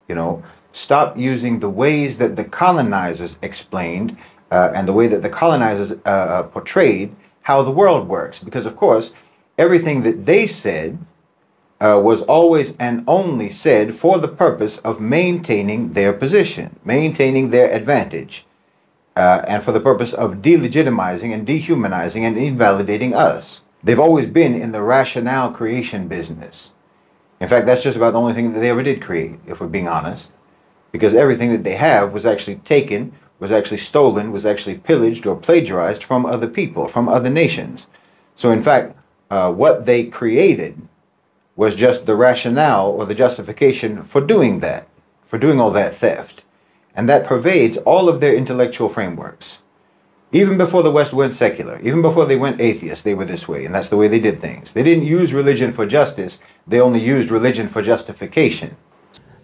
You know, stop using the ways that the colonizers explained and the way that the colonizers portrayed how the world works. Because, of course, everything that they said was always and only said for the purpose of maintaining their position, maintaining their advantage, and for the purpose of delegitimizing and dehumanizing and invalidating us. They've always been in the rationale creation business. In fact, that's just about the only thing that they ever did create, if we're being honest. Because everything that they have was actually taken, was actually stolen, was actually pillaged or plagiarized from other people, from other nations. So in fact, what they created was just the rationale or the justification for doing that, for doing all that theft. And that pervades all of their intellectual frameworks. Even before the West went secular, even before they went atheist, they were this way, and that's the way they did things. They didn't use religion for justice, they only used religion for justification.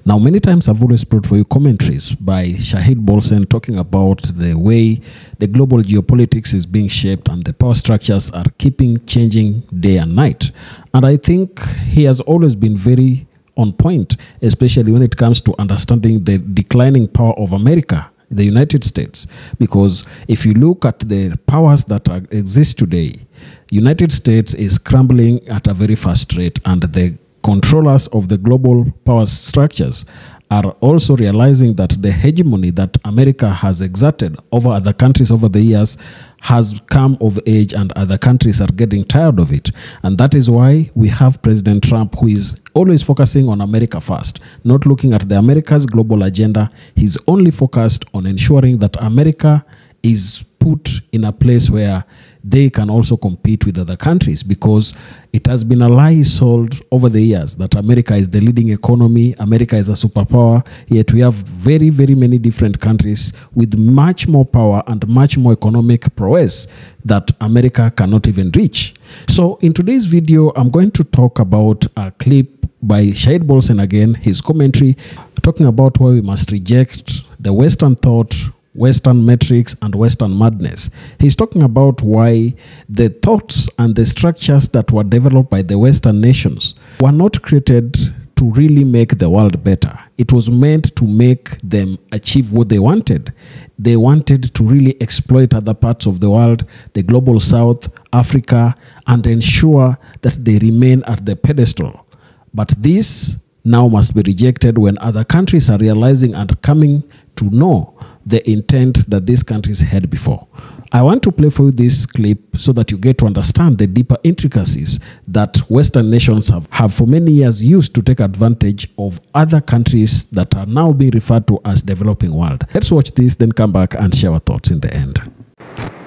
Now, many times I've always brought for you commentaries by Shahid Bolsen talking about the way the global geopolitics is being shaped and the power structures are keeping changing day and night. And I think he has always been very on point, especially when it comes to understanding the declining power of America, the United States. Because if you look at the powers that exist today, United States is crumbling at a very fast rate, and the controllers of the global power structures are also realizing that the hegemony that America has exerted over other countries over the years has come of age, and other countries are getting tired of it. And that is why we have President Trump, who is always focusing on America first, not looking at the America's global agenda. He's only focused on ensuring that America is put in a place where they can also compete with other countries, because it has been a lie sold over the years that America is the leading economy, America is a superpower, yet we have very, very many different countries with much more power and much more economic prowess that America cannot even reach. So in today's video, I'm going to talk about a clip by Shahid Bolsen again, his commentary, talking about why we must reject the Western thought, Western metrics, and Western madness. He's talking about why the thoughts and the structures that were developed by the Western nations were not created to really make the world better. It was meant to make them achieve what they wanted. They wanted to really exploit other parts of the world, the global south, Africa, and ensure that they remain at the pedestal. But this now must be rejected when other countries are realizing and coming to know the intent that these countries had before. I want to play for you this clip so that you get to understand the deeper intricacies that Western nations have for many years used to take advantage of other countries that are now being referred to as developing world. Let's watch this, then come back and share our thoughts in the end.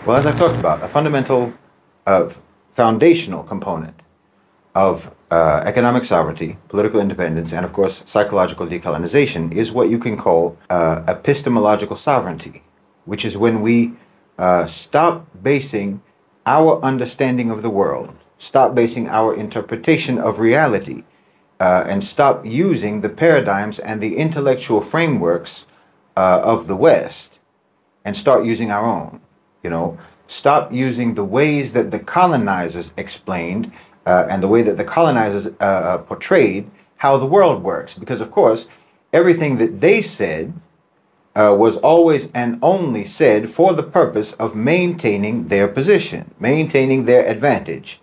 Well, as I've talked about, a fundamental, foundational component of economic sovereignty, political independence, and of course psychological decolonization is what you can call epistemological sovereignty, which is when we stop basing our understanding of the world, stop basing our interpretation of reality, and stop using the paradigms and the intellectual frameworks of the West, and start using our own. You know, stop using the ways that the colonizers explained and the way that the colonizers portrayed how the world works. Because, of course, everything that they said was always and only said for the purpose of maintaining their position, maintaining their advantage,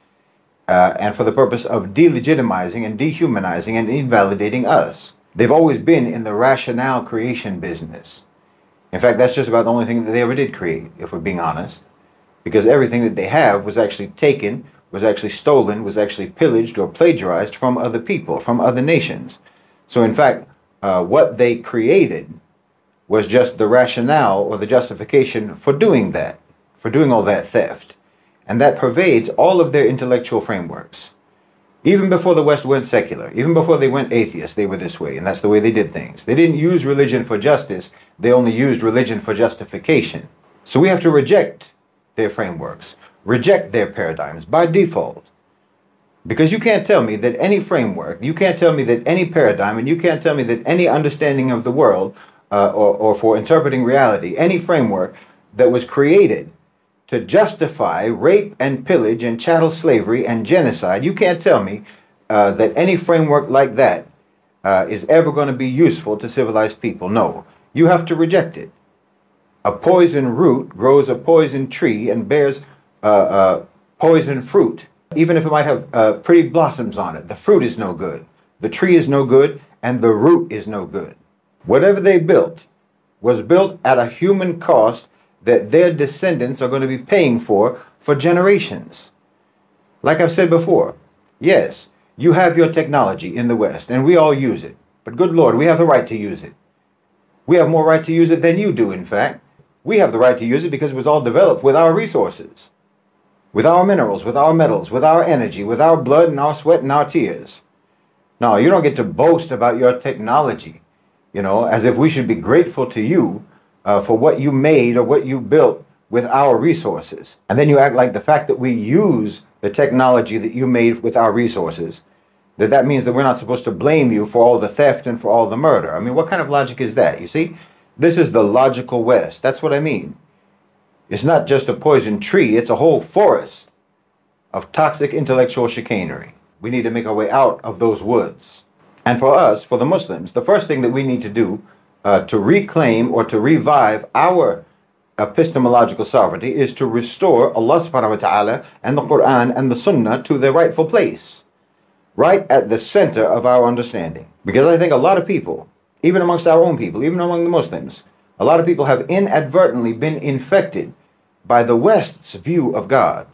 and for the purpose of delegitimizing and dehumanizing and invalidating us. They've always been in the rationale creation business. In fact, that's just about the only thing that they ever did create, if we're being honest. Because everything that they have was actually taken, was actually stolen, was actually pillaged or plagiarized from other people, from other nations. So in fact, what they created was just the rationale or the justification for doing that, for doing all that theft. And that pervades all of their intellectual frameworks. Even before the West went secular, even before they went atheist, they were this way, and that's the way they did things. They didn't use religion for justice, they only used religion for justification. So we have to reject their frameworks, reject their paradigms by default. Because you can't tell me that any framework, you can't tell me that any paradigm, and you can't tell me that any understanding of the world or for interpreting reality, any framework that was created to justify rape and pillage and chattel slavery and genocide, you can't tell me that any framework like that is ever going to be useful to civilized people. No, you have to reject it. A poison root grows a poison tree and bears poison fruit. Even if it might have pretty blossoms on it, the fruit is no good. The tree is no good, and the root is no good. Whatever they built was built at a human cost that their descendants are going to be paying for generations. Like I've said before, yes, you have your technology in the West, and we all use it. But good Lord, we have the right to use it. We have more right to use it than you do, in fact. We have the right to use it because it was all developed with our resources, with our minerals, with our metals, with our energy, with our blood and our sweat and our tears. No, you don't get to boast about your technology, you know, as if we should be grateful to you for what you made or what you built with our resources. And then you act like the fact that we use the technology that you made with our resources, that means that we're not supposed to blame you for all the theft and for all the murder. I mean, what kind of logic is that? You see, this is the logical West. That's what I mean. It's not just a poison tree, it's a whole forest of toxic intellectual chicanery. We need to make our way out of those woods. And for us, for the Muslims, the first thing that we need to do to reclaim or to revive our epistemological sovereignty is to restore Allah subhanahu wa ta'ala and the Quran and the Sunnah to their rightful place, right at the center of our understanding. Because I think a lot of people, even amongst our own people, even among the Muslims, a lot of people have inadvertently been infected by the West's view of God.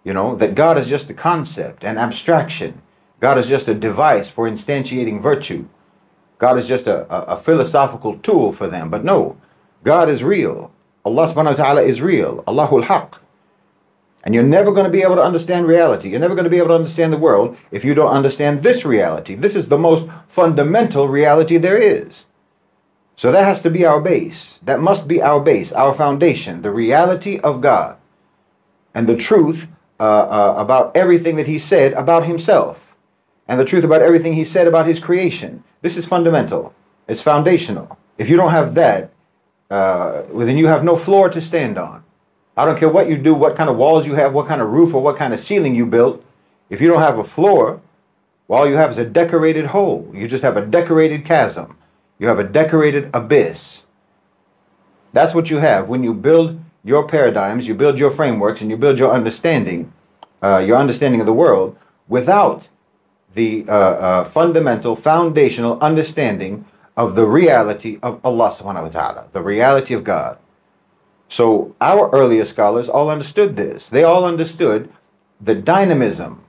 You know, that God is just a concept, an abstraction. God is just a device for instantiating virtue. God is just a philosophical tool for them. But no, God is real. Allah subhanahu wa ta'ala is real. Allahul Haqq. And you're never going to be able to understand reality. You're never going to be able to understand the world if you don't understand this reality. This is the most fundamental reality there is. So that has to be our base. That must be our base, our foundation, the reality of God and the truth about everything that he said about himself and the truth about everything he said about his creation. This is fundamental. It's foundational. If you don't have that, then you have no floor to stand on. I don't care what you do, what kind of walls you have, what kind of roof or what kind of ceiling you built. If you don't have a floor, well, all you have is a decorated hole. You just have a decorated chasm. You have a decorated abyss. That's what you have when you build your paradigms, you build your frameworks, and you build your understanding of the world without the fundamental, foundational understanding of the reality of Allah subhanahu wa ta'ala, the reality of God. So our earlier scholars all understood this. They all understood the dynamism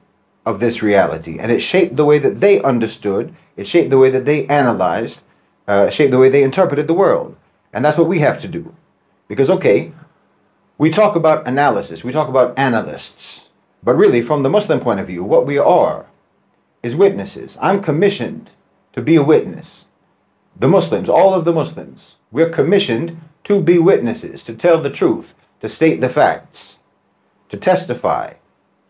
of this reality, and it shaped the way that they understood, it shaped the way that they analyzed, shaped the way they interpreted the world. And that's what we have to do. Because, okay, we talk about analysis, we talk about analysts, but really from the Muslim point of view, what we are is witnesses. I'm commissioned to be a witness. The Muslims, all of the Muslims, we're commissioned to be witnesses, to tell the truth, to state the facts, to testify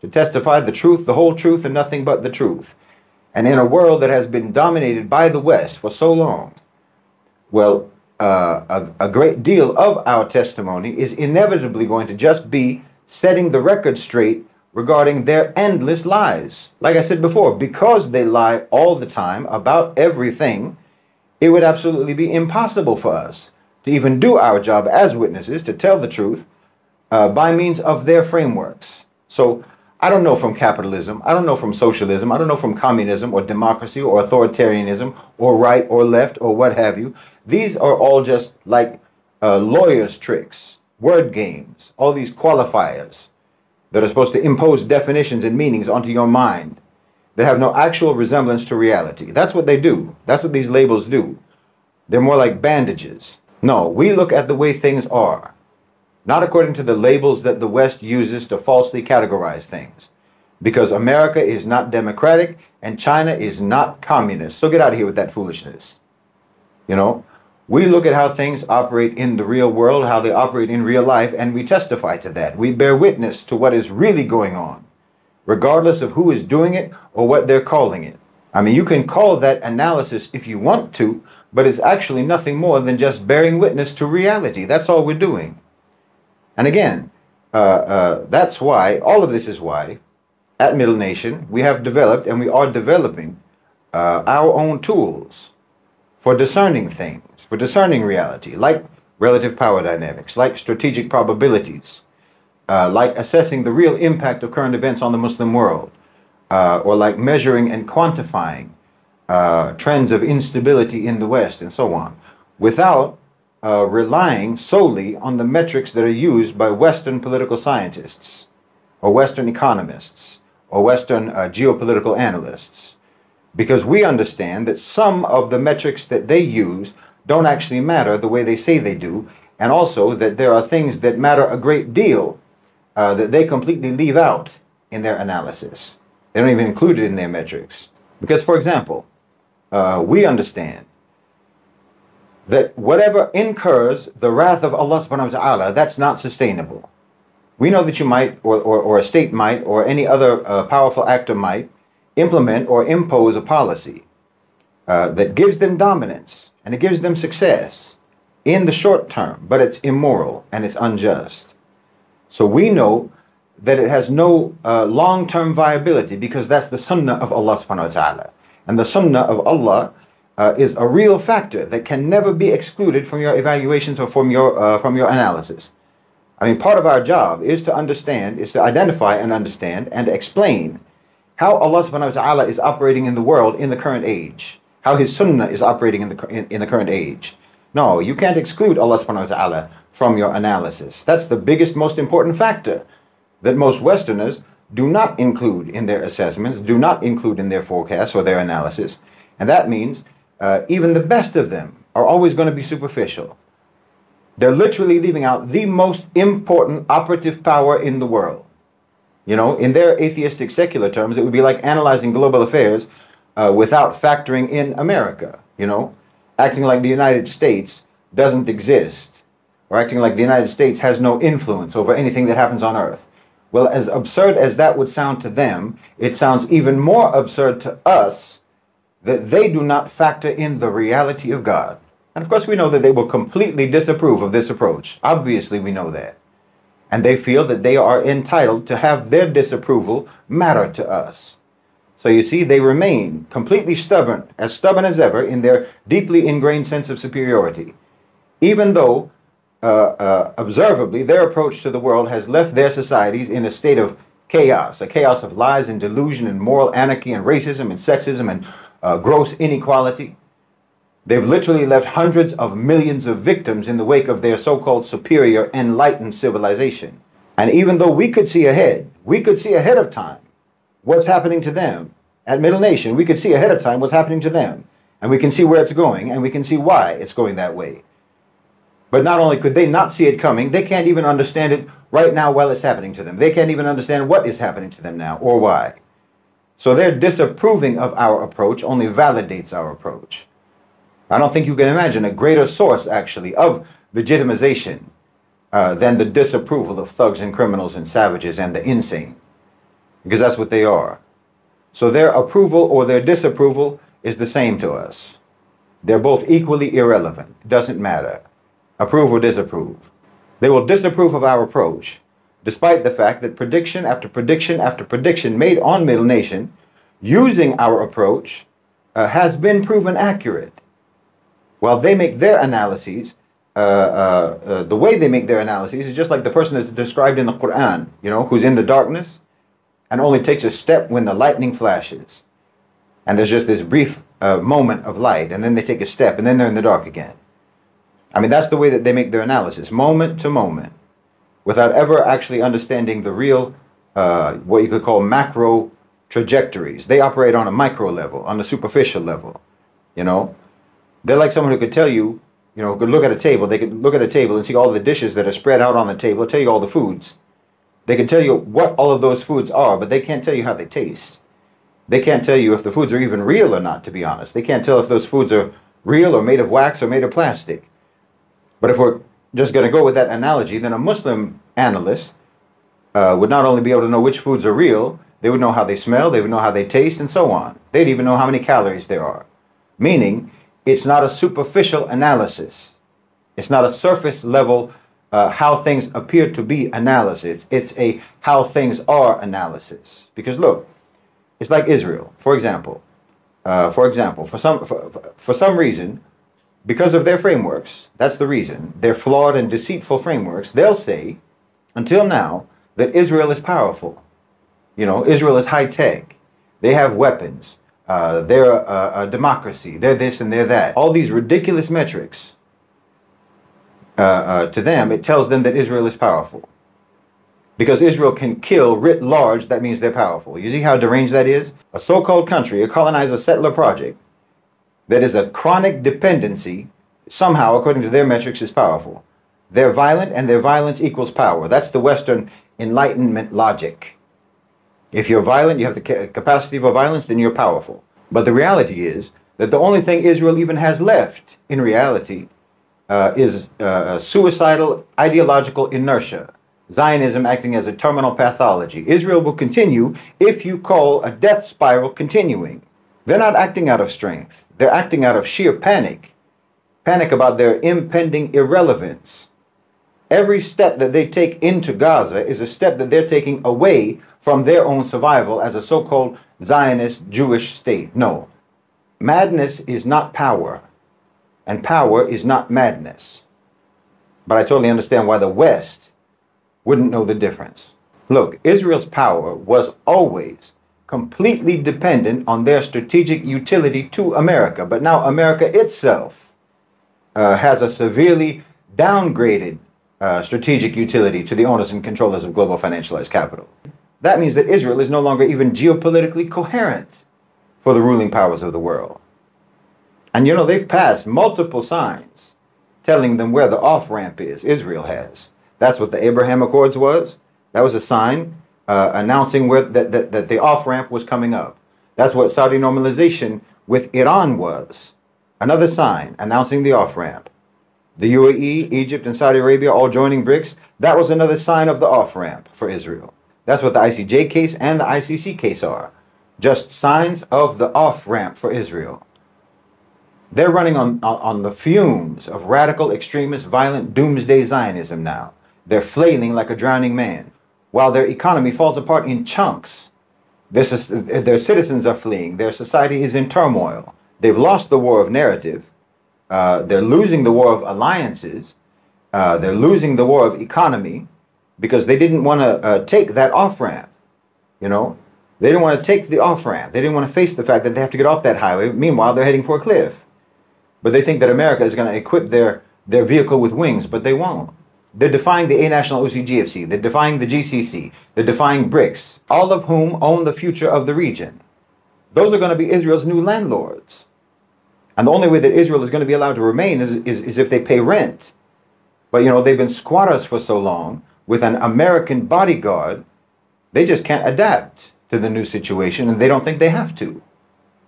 the truth, the whole truth, and nothing but the truth. And in a world that has been dominated by the West for so long, well, a great deal of our testimony is inevitably going to just be setting the record straight regarding their endless lies. Like I said before, because they lie all the time about everything, it would absolutely be impossible for us to even do our job as witnesses, to tell the truth by means of their frameworks. So I don't know from capitalism, I don't know from socialism, I don't know from communism or democracy or authoritarianism or right or left or what have you. These are all just like lawyers' tricks, word games, all these qualifiers that are supposed to impose definitions and meanings onto your mind that have no actual resemblance to reality. That's what they do. That's what these labels do. They're more like bandages. No, we look at the way things are, not according to the labels that the West uses to falsely categorize things. Because America is not democratic and China is not communist. So get out of here with that foolishness. You know, we look at how things operate in the real world, how they operate in real life, and we testify to that. We bear witness to what is really going on, regardless of who is doing it or what they're calling it. I mean, you can call that analysis if you want to, but it's actually nothing more than just bearing witness to reality. That's all we're doing. And again, that's why, all of this is why, at Middle Nation, we have developed and we are developing our own tools for discerning things, for discerning reality, like relative power dynamics, like strategic probabilities, like assessing the real impact of current events on the Muslim world, or like measuring and quantifying trends of instability in the West and so on, without relying solely on the metrics that are used by Western political scientists or Western economists or Western geopolitical analysts. Because we understand that some of the metrics that they use don't actually matter the way they say they do, and also that there are things that matter a great deal that they completely leave out in their analysis. They don't even include it in their metrics. Because, for example, we understand that whatever incurs the wrath of Allah subhanahu wa ta'ala, that's not sustainable. We know that you might, or a state might, or any other powerful actor might, implement or impose a policy that gives them dominance and it gives them success in the short term, but it's immoral and it's unjust. So we know that it has no long-term viability, because that's the sunnah of Allah subhanahu wa ta'ala. And the sunnah of Allah is a real factor that can never be excluded from your evaluations or from your analysis. I mean, part of our job is to understand, is to identify and understand and explain how Allah subhanahu wa ta'ala is operating in the world in the current age, how His sunnah is operating in the current age. No, you can't exclude Allah subhanahu wa ta'ala from your analysis. That's the biggest, most important factor that most Westerners do not include in their assessments, do not include in their forecasts or their analysis. And that means even the best of them are always going to be superficial. They're literally leaving out the most important operative power in the world. You know, in their atheistic secular terms, it would be like analyzing global affairs without factoring in America, you know, acting like the United States doesn't exist, or acting like the United States has no influence over anything that happens on Earth. Well, as absurd as that would sound to them, it sounds even more absurd to us that they do not factor in the reality of God. And of course, we know that they will completely disapprove of this approach. Obviously, we know that. And they feel that they are entitled to have their disapproval matter to us. So you see, they remain completely stubborn as ever in their deeply ingrained sense of superiority, even though observably their approach to the world has left their societies in a state of chaos, a chaos of lies and delusion and moral anarchy and racism and sexism and gross inequality. They've literally left hundreds of millions of victims in the wake of their so-called superior, enlightened civilization. And even though we could see ahead of time what's happening to them at Middle Nation, we could see ahead of time what's happening to them. And we can see where it's going, and we can see why it's going that way. But not only could they not see it coming, they can't even understand it right now while it's happening to them. They can't even understand what is happening to them now or why. So their disapproving of our approach only validates our approach. I don't think you can imagine a greater source, actually, of legitimization than the disapproval of thugs and criminals and savages and the insane. Because that's what they are. So their approval or their disapproval is the same to us. They're both equally irrelevant. It doesn't matter. Approve or disapprove. They will disapprove of our approach, despite the fact that prediction after prediction after prediction made on Middle Nation using our approach has been proven accurate. While they make their analyses, the way they make their analyses is just like the person that's described in the Quran, you know, who's in the darkness and only takes a step when the lightning flashes. And there's just this brief moment of light, and then they take a step, and then they're in the dark again. I mean, that's the way that they make their analysis, moment to moment, without ever actually understanding the real, what you could call macro trajectories. They operate on a micro level, on a superficial level, you know. They're like someone who could tell you, you know, could look at a table. They could look at a table and see all the dishes that are spread out on the table, tell you all the foods. They can tell you what all of those foods are, but they can't tell you how they taste. They can't tell you if the foods are even real or not, to be honest. They can't tell if those foods are real or made of wax or made of plastic. But if we're just going to go with that analogy, then a Muslim analyst would not only be able to know which foods are real, they would know how they smell, they would know how they taste, and so on. They'd even know how many calories there are. Meaning, it's not a superficial analysis. It's not a surface level how things appear to be analysis. It's a how things are analysis. Because look, it's like Israel. For example, For example, for some reason, because of their frameworks, that's the reason, their flawed and deceitful frameworks, they'll say, until now, that Israel is powerful. You know, Israel is high tech. They have weapons. They're a democracy. They're this and they're that. All these ridiculous metrics, to them, it tells them that Israel is powerful. Because Israel can kill writ large, that means they're powerful. You see how deranged that is? A so-called country, a colonizer settler project, that is a chronic dependency, somehow, according to their metrics, is powerful. They're violent, and their violence equals power. That's the Western Enlightenment logic. If you're violent, you have the capacity for violence, then you're powerful. But the reality is that the only thing Israel even has left, in reality, is suicidal ideological inertia. Zionism acting as a terminal pathology. Israel will continue if you call a death spiral continuing. They're not acting out of strength. They're acting out of sheer panic. Panic about their impending irrelevance. Every step that they take into Gaza is a step that they're taking away from their own survival as a so-called Zionist Jewish state. No. Madness is not power. And power is not madness. But I totally understand why the West wouldn't know the difference. Look, Israel's power was always completely dependent on their strategic utility to America. But now America itself has a severely downgraded strategic utility to the owners and controllers of global financialized capital. That means that Israel is no longer even geopolitically coherent for the ruling powers of the world. And you know, they've passed multiple signs telling them where the off-ramp is. Israel has. That's what the Abraham Accords was. That was a sign announcing where that the off-ramp was coming up. That's what Saudi normalization with Iran was. Another sign announcing the off-ramp. The UAE, Egypt, and Saudi Arabia all joining BRICS. That was another sign of the off-ramp for Israel. That's what the ICJ case and the ICC case are. Just signs of the off-ramp for Israel. They're running on the fumes of radical, extremist, violent, doomsday Zionism now. They're flailing like a drowning man, while their economy falls apart in chunks. Their citizens are fleeing. Their society is in turmoil. They've lost the war of narrative. They're losing the war of alliances. They're losing the war of economy because they didn't want to take that off-ramp. You know, they didn't want to take the off-ramp. They didn't want to face the fact that they have to get off that highway. Meanwhile, they're heading for a cliff. But they think that America is going to equip their vehicle with wings, but they won't. They're defying the A-National OCGFC. They're defying the GCC. They're defying BRICS, all of whom own the future of the region. Those are going to be Israel's new landlords. And the only way that Israel is going to be allowed to remain is if they pay rent. But, you know, they've been squatters for so long with an American bodyguard, they just can't adapt to the new situation, and they don't think they have to.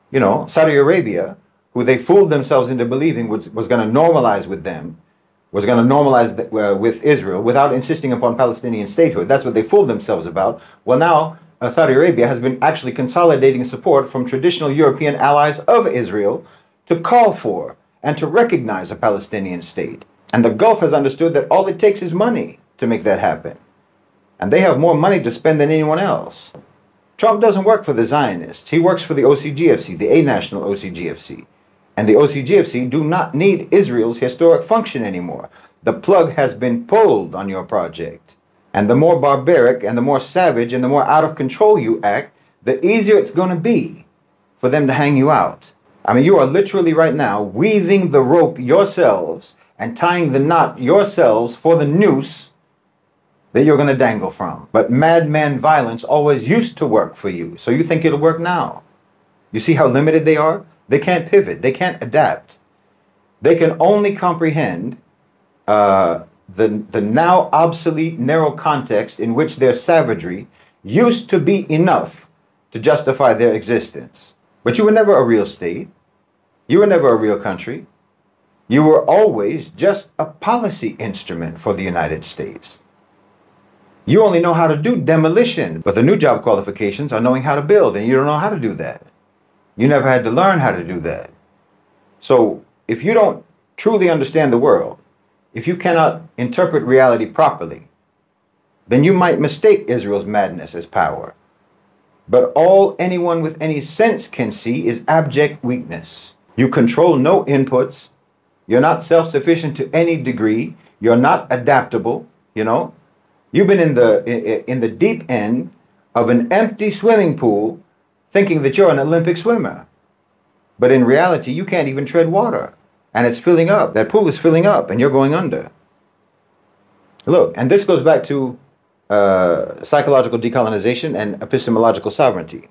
You know, Saudi Arabia, who they fooled themselves into believing was going to normalize with them, was going to normalize with Israel without insisting upon Palestinian statehood. That's what they fooled themselves about. Well, now Saudi Arabia has been actually consolidating support from traditional European allies of Israel to call for and to recognize a Palestinian state. And the Gulf has understood that all it takes is money to make that happen. And they have more money to spend than anyone else. Trump doesn't work for the Zionists. He works for the OCGFC, the A-National OCGFC. And the OCGFC do not need Israel's historic function anymore. The plug has been pulled on your project. And the more barbaric and the more savage and the more out of control you act, the easier it's going to be for them to hang you out. I mean, you are literally right now weaving the rope yourselves and tying the knot yourselves for the noose that you're going to dangle from. But madman violence always used to work for you. So you think it'll work now. You see how limited they are? They can't pivot. They can't adapt. They can only comprehend the now obsolete narrow context in which their savagery used to be enough to justify their existence. But you were never a real state. You were never a real country. You were always just a policy instrument for the United States. You only know how to do demolition, but the new job qualifications are knowing how to build, and you don't know how to do that. You never had to learn how to do that. So if you don't truly understand the world, if you cannot interpret reality properly, then you might mistake Israel's madness as power. But all anyone with any sense can see is abject weakness. You control no inputs. You're not self-sufficient to any degree. You're not adaptable, you know. You've been in the deep end of an empty swimming pool thinking that you're an Olympic swimmer. But in reality, you can't even tread water. And it's filling up. That pool is filling up and you're going under. Look, and this goes back to psychological decolonization and epistemological sovereignty.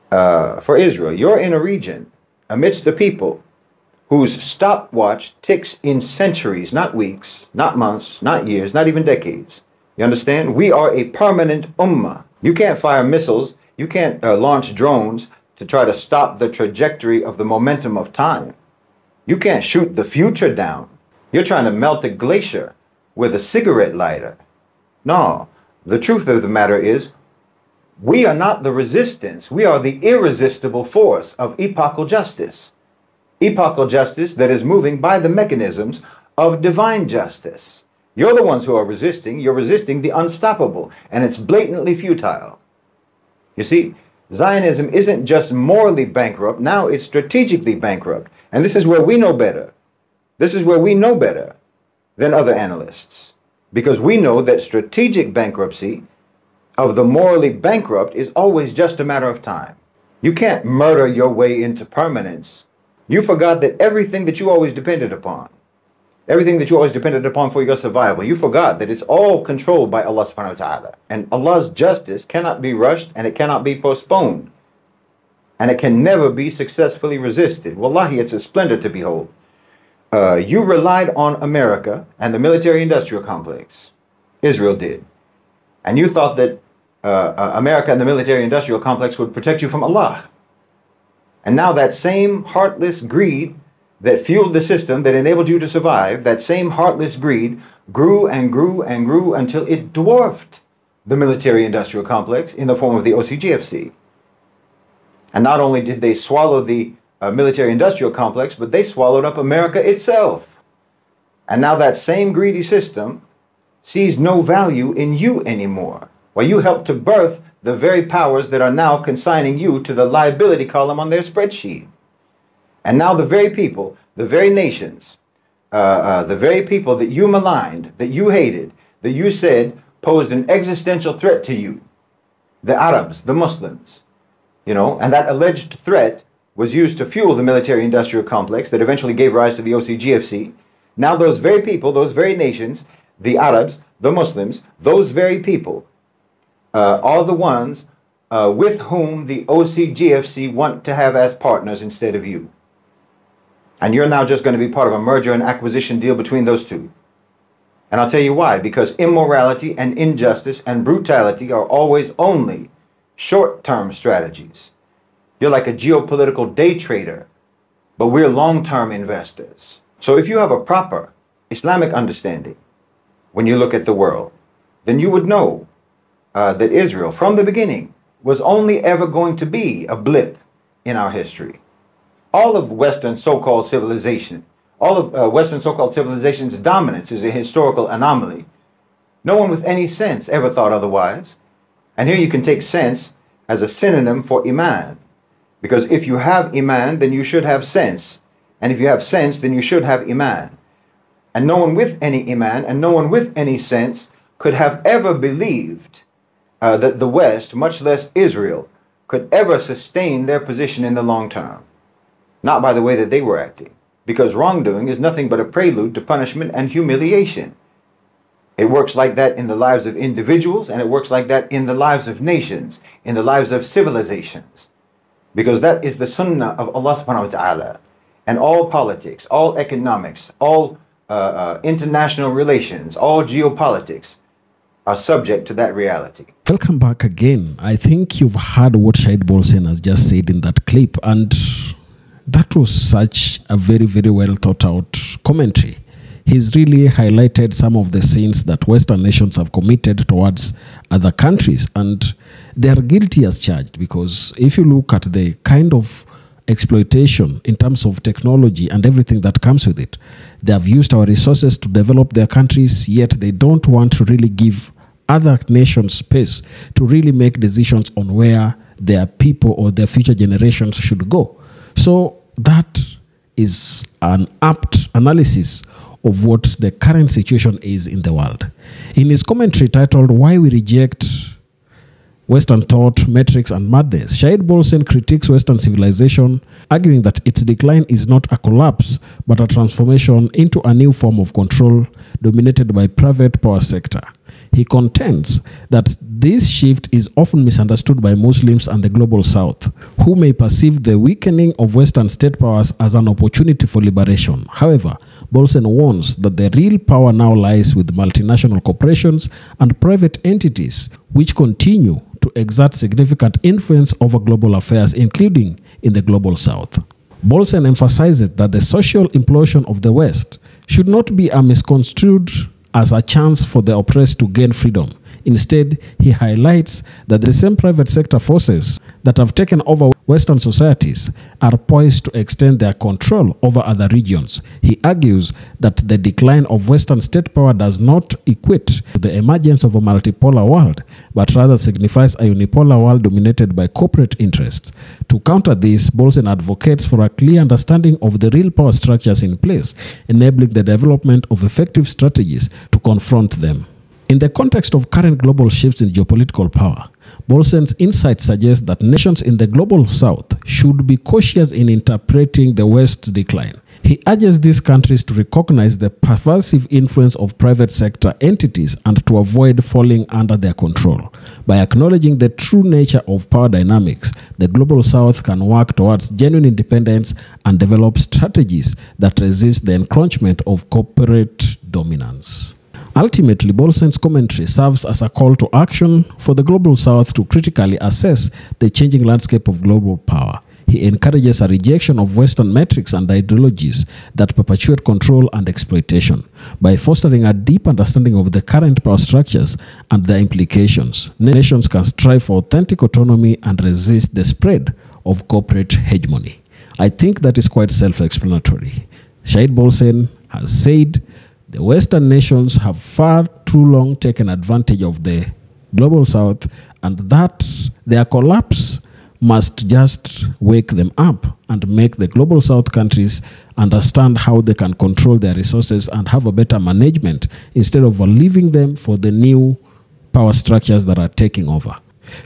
For Israel, you're in a region amidst a people whose stopwatch ticks in centuries, not weeks, not months, not years, not even decades. You understand? We are a permanent ummah. You can't fire missiles. You can't launch drones to try to stop the trajectory of the momentum of time. You can't shoot the future down. You're trying to melt a glacier with a cigarette lighter. No, the truth of the matter is, we are not the resistance. We are the irresistible force of epochal justice. Epochal justice that is moving by the mechanisms of divine justice. You're the ones who are resisting. You're resisting the unstoppable, and it's blatantly futile. You see, Zionism isn't just morally bankrupt. Now it's strategically bankrupt. And this is where we know better. This is where we know better than other analysts. Because we know that strategic bankruptcy of the morally bankrupt is always just a matter of time. You can't murder your way into permanence. You forgot that everything that you always depended upon, everything that you always depended upon for your survival, you forgot that it's all controlled by Allah subhanahu wa ta'ala. And Allah's justice cannot be rushed and it cannot be postponed. And it can never be successfully resisted. Wallahi, it's a splendor to behold. You relied on America and the military-industrial complex. Israel did. And you thought that America and the military-industrial complex would protect you from Allah. And now that same heartless greed that fueled the system that enabled you to survive, that same heartless greed grew and grew and grew until it dwarfed the military-industrial complex in the form of the OCGFC. And not only did they swallow the military-industrial complex, but they swallowed up America itself. And now that same greedy system sees no value in you anymore. Well, you helped to birth the very powers that are now consigning you to the liability column on their spreadsheet. And now the very people, the very nations, the very people that you maligned, that you hated, that you said posed an existential threat to you, the Arabs, the Muslims, you know, and that alleged threat was used to fuel the military-industrial complex that eventually gave rise to the OCGFC. Now those very people, those very nations, the Arabs, the Muslims, those very people are the ones with whom the OCGFC want to have as partners instead of you. And you're now just going to be part of a merger and acquisition deal between those two. And I'll tell you why. Because immorality and injustice and brutality are always only short-term strategies. You're like a geopolitical day trader, but we're long-term investors. So if you have a proper Islamic understanding when you look at the world, then you would know that Israel, from the beginning, was only ever going to be a blip in our history. All of Western so-called civilization, all of Western so-called civilization's dominance is a historical anomaly. No one with any sense ever thought otherwise. And here you can take sense as a synonym for Iman. Because if you have Iman, then you should have sense. And if you have sense, then you should have Iman. And no one with any Iman and no one with any sense could have ever believed that the West, much less Israel, could ever sustain their position in the long term. Not by the way that they were acting. Because wrongdoing is nothing but a prelude to punishment and humiliation. It works like that in the lives of individuals, and it works like that in the lives of nations, in the lives of civilizations. Because that is the sunnah of Allah subhanahu wa ta'ala. And all politics, all economics, all international relations, all geopolitics are subject to that reality. Welcome back again. I think you've heard what Shahid Bolsen has just said in that clip, and that was such a very, very well thought out commentary. He's really highlighted some of the sins that Western nations have committed towards other countries, and they are guilty as charged, because if you look at the kind of exploitation in terms of technology and everything that comes with it, they have used our resources to develop their countries, yet they don't want to really give other nations space to really make decisions on where their people or their future generations should go. So that is an apt analysis of what the current situation is in the world. In his commentary titled "Why We Reject Western Thought, Metrics and Madness," Shahid Bolsen critiques Western civilization, arguing that its decline is not a collapse, but a transformation into a new form of control dominated by private power sector. He contends that this shift is often misunderstood by Muslims and the global South, who may perceive the weakening of Western state powers as an opportunity for liberation. However, Bolsen warns that the real power now lies with multinational corporations and private entities, which continue to exert significant influence over global affairs, including in the global South. Bolsen emphasizes that the social implosion of the West should not be misconstrued as a chance for the oppressed to gain freedom. Instead, he highlights that the same private sector forces that have taken over Western societies are poised to extend their control over other regions. He argues that the decline of Western state power does not equate to the emergence of a multipolar world, but rather signifies a unipolar world dominated by corporate interests. To counter this, Bolsen advocates for a clear understanding of the real power structures in place, enabling the development of effective strategies to confront them. In the context of current global shifts in geopolitical power, Bolsen's insight suggests that nations in the global South should be cautious in interpreting the West's decline. He urges these countries to recognize the pervasive influence of private sector entities and to avoid falling under their control. By acknowledging the true nature of power dynamics, the global South can work towards genuine independence and develop strategies that resist the encroachment of corporate dominance. Ultimately, Bolsen's commentary serves as a call to action for the global South to critically assess the changing landscape of global power. He encourages a rejection of Western metrics and ideologies that perpetuate control and exploitation. By fostering a deep understanding of the current power structures and their implications, nations can strive for authentic autonomy and resist the spread of corporate hegemony. I think that is quite self-explanatory. Shahid Bolsen has said the Western nations have far too long taken advantage of the global South, and that their collapse must just wake them up and make the global South countries understand how they can control their resources and have a better management instead of leaving them for the new power structures that are taking over.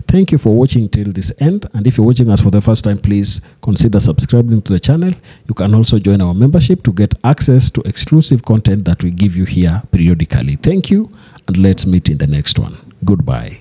Thank you for watching till this end, and if you're watching us for the first time, please consider subscribing to the channel. You can also join our membership to get access to exclusive content that we give you here periodically. Thank you, and let's meet in the next one. Goodbye.